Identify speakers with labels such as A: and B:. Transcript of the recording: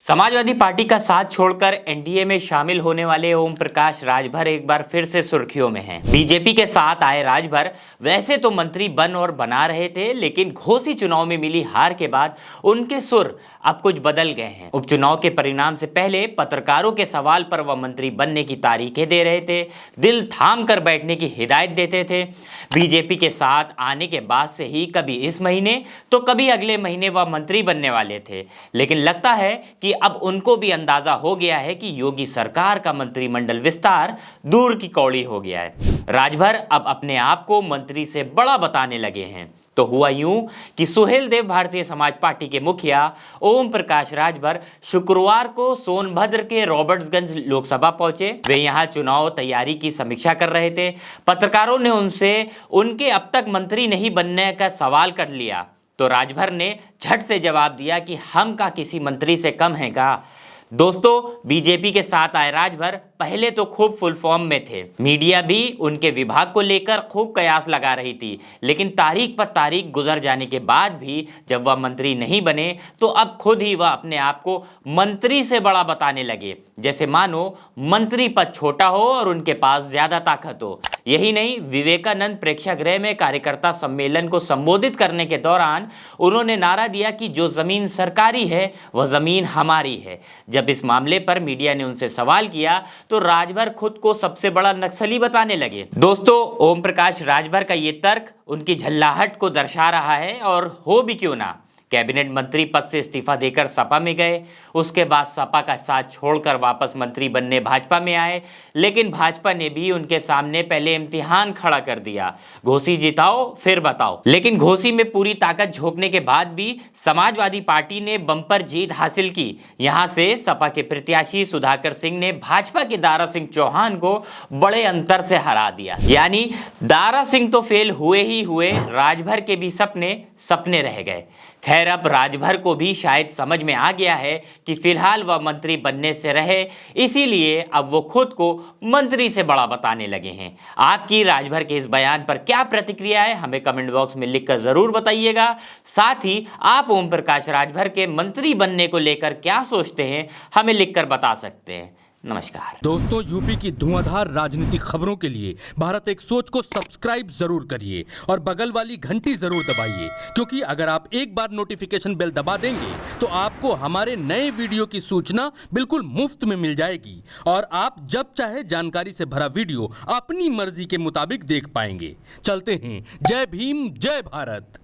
A: Samajwadi party का साथ छोड़कर एनडीए में शामिल होने वाले ओम प्रकाश राजभर एक बार फिर से सुर्खियों में हैं। बीजेपी के साथ आए राजभर वैसे तो मंत्री बन और बना रहे थे, लेकिन घोसी चुनाव में मिली हार के बाद उनके सुर अब कुछ बदल गए हैं। उपचुनाव के परिणाम से पहले पत्रकारों के सवाल पर वह मंत्री बनने की तारीखें दे रहे थे, दिल थाम कर बैठने की हिदायत देते थे। बीजेपी के साथ आने के बाद से ही कभी इस महीने तो कभी अगले महीने वह मंत्री बनने वाले थे, लेकिन लगता है कि अब उनको भी अंदाजा हो गया है कि योगी सरकार का मंत्रिमंडल विस्तार दूर की कौड़ी हो गया है। राजभर अब अपने आप को मंत्री से बड़ा बताने लगे हैं। तो हुआ यूं कि सुहेलदेव भारतीय समाज पार्टी के मुखिया ओम प्रकाश राजभर शुक्रवार को सोनभद्र के रॉबर्ट्सगंज लोकसभा पहुंचे। वे यहां चुनाव तैयारी की समीक्षा कर रहे थे। पत्रकारों ने उनसे उनके अब तक मंत्री नहीं बनने का सवाल कर लिया, तो राजभर ने झट से जवाब दिया कि हम का किसी मंत्री से कम है का। दोस्तों, बीजेपी के साथ आए राजभर पहले तो खूब फुल फॉर्म में थे। मीडिया भी उनके विभाग को लेकर खूब कयास लगा रही थी, लेकिन तारीख पर तारीख गुजर जाने के बाद भी जब वह मंत्री नहीं बने तो अब खुद ही वह अपने आप को मंत्री से बड़ा बताने लगे, जैसे मानो मंत्री पद छोटा हो और उनके पास ज्यादा ताकत हो। यही नहीं, विवेकानंद प्रेक्षागृह में कार्यकर्ता सम्मेलन को संबोधित करने के दौरान उन्होंने नारा दिया कि जो जमीन सरकारी है वह जमीन हमारी है। जब इस मामले पर मीडिया ने उनसे सवाल किया तो राजभर खुद को सबसे बड़ा नक्सली बताने लगे। दोस्तों, ओम प्रकाश राजभर का ये तर्क उनकी झल्लाहट को दर्शा रहा है, और हो भी क्यों ना। कैबिनेट मंत्री पद से इस्तीफा देकर सपा में गए, उसके बाद सपा का साथ छोड़कर वापस मंत्री बनने भाजपा में आए, लेकिन भाजपा ने भी उनके सामने पहले इम्तिहान खड़ा कर दिया, घोसी जिताओ फिर बताओ। लेकिन घोसी में पूरी ताकत झोंकने के बाद भी समाजवादी पार्टी ने बम्पर जीत हासिल की। यहां से सपा के प्रत्याशी सुधाकर सिंह ने भाजपा के दारा सिंह चौहान को बड़े अंतर से हरा दिया। यानी दारा सिंह तो फेल हुए ही हुए, राजभर के भी सपने सपने रह गए। खैर, अब राजभर को भी शायद समझ में आ गया है कि फिलहाल वह मंत्री बनने से रहे, इसीलिए अब वो खुद को मंत्री से बड़ा बताने लगे हैं। आपकी राजभर के इस बयान पर क्या प्रतिक्रिया है, हमें कमेंट बॉक्स में लिखकर जरूर बताइएगा। साथ ही आप ओम प्रकाश राजभर के मंत्री बनने को लेकर क्या सोचते हैं, हमें लिखकर बता सकते हैं। नमस्कार
B: दोस्तों, यूपी की धुआंधार राजनीतिक खबरों के लिए भारत एक सोच को सब्सक्राइब जरूर करिए और बगल वाली घंटी जरूर दबाइए, क्योंकि अगर आप एक बार नोटिफिकेशन बेल दबा देंगे तो आपको हमारे नए वीडियो की सूचना बिल्कुल मुफ्त में मिल जाएगी और आप जब चाहे जानकारी से भरा वीडियो अपनी मर्जी के मुताबिक देख पाएंगे। चलते हैं। जय भीम, जय भारत।